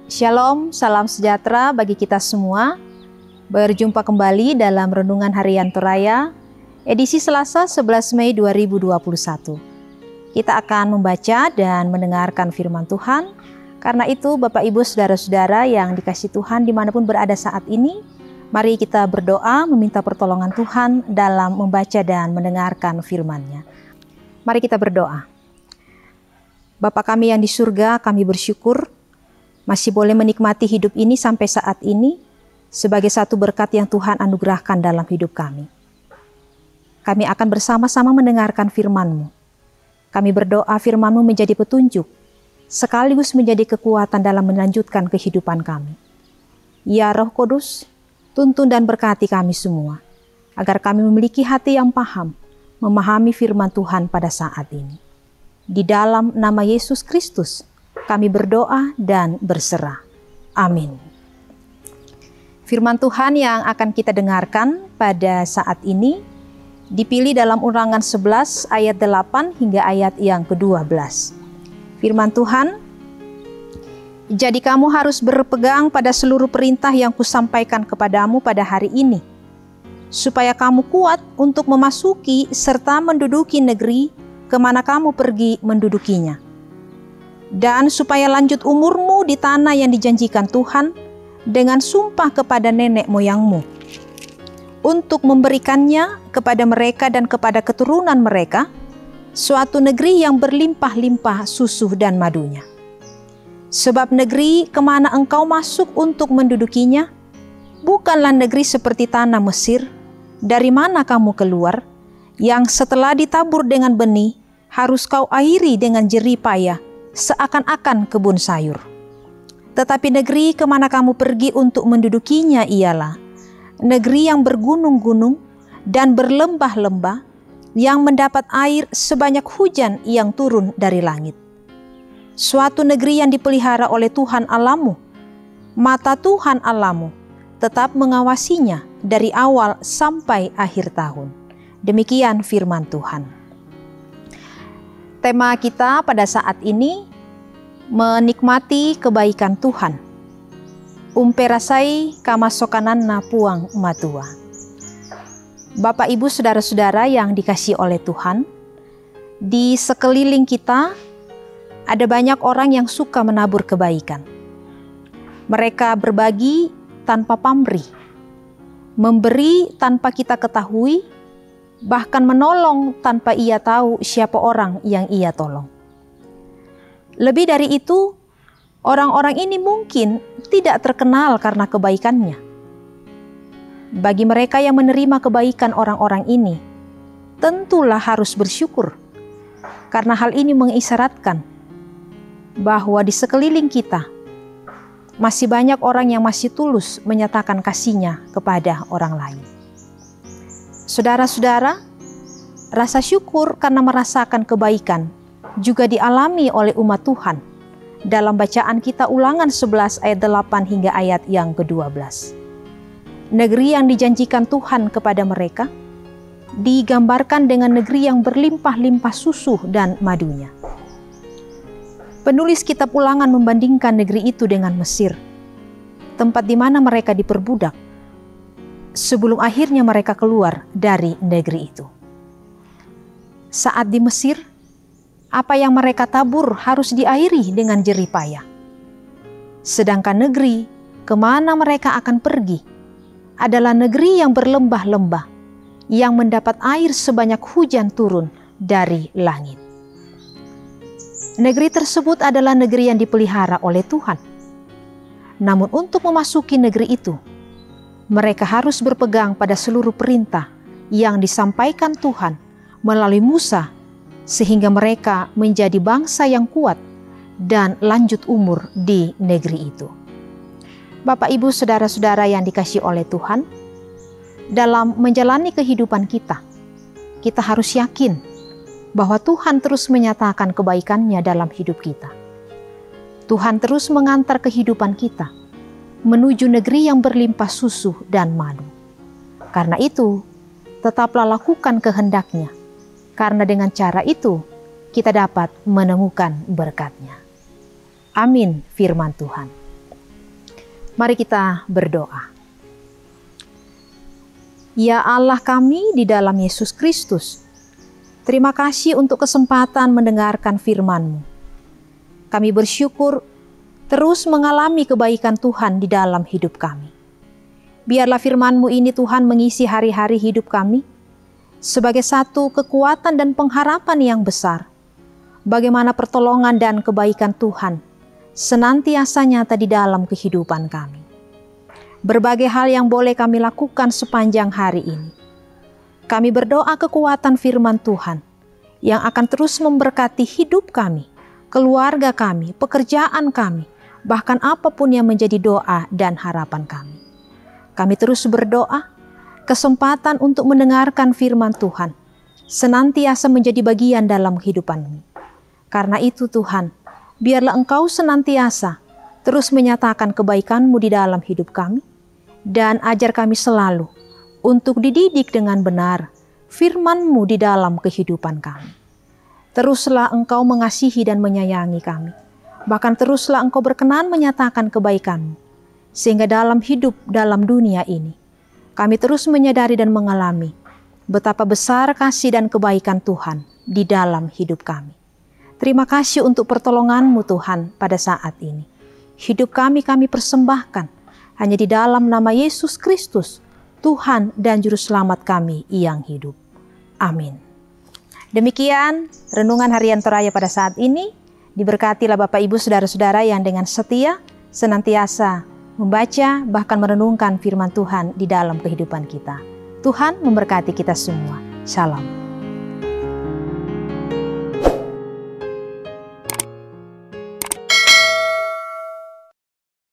Shalom, salam sejahtera bagi kita semua. Berjumpa kembali dalam Renungan Harian Toraya, edisi Selasa 11 Mei 2021. Kita akan membaca dan mendengarkan firman Tuhan. Karena itu Bapak Ibu Saudara-saudara yang dikasihi Tuhan dimanapun berada saat ini, mari kita berdoa meminta pertolongan Tuhan dalam membaca dan mendengarkan firman-Nya. Mari kita berdoa. Bapa kami yang di surga, kami bersyukur masih boleh menikmati hidup ini sampai saat ini sebagai satu berkat yang Tuhan anugerahkan dalam hidup kami. Kami akan bersama-sama mendengarkan firman-Mu. Kami berdoa firman-Mu menjadi petunjuk, sekaligus menjadi kekuatan dalam melanjutkan kehidupan kami. Ya Roh Kudus, tuntun dan berkati kami semua, agar kami memiliki hati yang paham, memahami firman Tuhan pada saat ini. Di dalam nama Yesus Kristus, kami berdoa dan berserah. Amin. Firman Tuhan yang akan kita dengarkan pada saat ini dipilih dalam Ulangan 11 ayat 8 hingga ayat yang ke-12. Firman Tuhan, jadi kamu harus berpegang pada seluruh perintah yang kusampaikan kepadamu pada hari ini, supaya kamu kuat untuk memasuki serta menduduki negeri kemana kamu pergi mendudukinya. Dan supaya lanjut umurmu di tanah yang dijanjikan Tuhan dengan sumpah kepada nenek moyangmu, untuk memberikannya kepada mereka dan kepada keturunan mereka, suatu negeri yang berlimpah-limpah susu dan madunya. Sebab negeri kemana engkau masuk untuk mendudukinya, bukanlah negeri seperti tanah Mesir, dari mana kamu keluar, yang setelah ditabur dengan benih, harus kau airi dengan jerih payah, seakan-akan kebun sayur. Tetapi negeri kemana kamu pergi untuk mendudukinya ialah negeri yang bergunung-gunung dan berlembah-lembah, yang mendapat air sebanyak hujan yang turun dari langit. Suatu negeri yang dipelihara oleh Tuhan Allahmu. Mata Tuhan Allahmu tetap mengawasinya dari awal sampai akhir tahun. Demikian firman Tuhan. Tema kita pada saat ini menikmati kebaikan Tuhan. Umperasai kamasokanan na puang matua. Bapak Ibu Saudara-saudara yang dikasihi oleh Tuhan, di sekeliling kita ada banyak orang yang suka menabur kebaikan. Mereka berbagi tanpa pamrih, memberi tanpa kita ketahui, bahkan menolong tanpa ia tahu siapa orang yang ia tolong. Lebih dari itu, orang-orang ini mungkin tidak terkenal karena kebaikannya. Bagi mereka yang menerima kebaikan orang-orang ini, tentulah harus bersyukur, karena hal ini mengisyaratkan bahwa di sekeliling kita masih banyak orang yang masih tulus menyatakan kasihnya kepada orang lain. Saudara-saudara, rasa syukur karena merasakan kebaikan juga dialami oleh umat Tuhan dalam bacaan kita Ulangan 11 ayat 8 hingga ayat yang ke-12. Negeri yang dijanjikan Tuhan kepada mereka digambarkan dengan negeri yang berlimpah-limpah susu dan madunya. Penulis kitab Ulangan membandingkan negeri itu dengan Mesir, tempat di mana mereka diperbudak sebelum akhirnya mereka keluar dari negeri itu. Saat di Mesir, apa yang mereka tabur harus diairi dengan jerih payah. Sedangkan negeri kemana mereka akan pergi adalah negeri yang berlembah-lembah, yang mendapat air sebanyak hujan turun dari langit. Negeri tersebut adalah negeri yang dipelihara oleh Tuhan. Namun untuk memasuki negeri itu, mereka harus berpegang pada seluruh perintah yang disampaikan Tuhan melalui Musa, sehingga mereka menjadi bangsa yang kuat dan lanjut umur di negeri itu. Bapak, Ibu, Saudara-saudara yang dikasihi oleh Tuhan, dalam menjalani kehidupan kita, kita harus yakin bahwa Tuhan terus menyatakan kebaikan-Nya dalam hidup kita. Tuhan terus mengantar kehidupan kita menuju negeri yang berlimpah susu dan madu. Karena itu, tetaplah lakukan kehendak-Nya, karena dengan cara itu kita dapat menemukan berkat-Nya. Amin firman Tuhan. Mari kita berdoa. Ya Allah kami di dalam Yesus Kristus, terima kasih untuk kesempatan mendengarkan firman-Mu. Kami bersyukur terus mengalami kebaikan Tuhan di dalam hidup kami. Biarlah firman-Mu ini Tuhan mengisi hari-hari hidup kami sebagai satu kekuatan dan pengharapan yang besar. Bagaimana pertolongan dan kebaikan Tuhan senantiasa nyata di dalam kehidupan kami. Berbagai hal yang boleh kami lakukan sepanjang hari ini. Kami berdoa kekuatan firman Tuhan yang akan terus memberkati hidup kami, keluarga kami, pekerjaan kami, bahkan apapun yang menjadi doa dan harapan kami. Kami terus berdoa, kesempatan untuk mendengarkan firman Tuhan senantiasa menjadi bagian dalam kehidupan-Mu. Karena itu Tuhan, biarlah Engkau senantiasa terus menyatakan kebaikan-Mu di dalam hidup kami, dan ajar kami selalu untuk dididik dengan benar firman-Mu di dalam kehidupan kami. Teruslah Engkau mengasihi dan menyayangi kami, bahkan teruslah Engkau berkenan menyatakan kebaikan-Mu, sehingga dalam hidup dalam dunia ini, kami terus menyadari dan mengalami betapa besar kasih dan kebaikan Tuhan di dalam hidup kami. Terima kasih untuk pertolongan-Mu Tuhan pada saat ini. Hidup kami persembahkan hanya di dalam nama Yesus Kristus, Tuhan dan Juru Selamat kami yang hidup. Amin. Demikian renungan harian Toraya pada saat ini. Diberkatilah Bapak Ibu Saudara-saudara yang dengan setia senantiasa membaca bahkan merenungkan firman Tuhan di dalam kehidupan kita. Tuhan memberkati kita semua. Shalom.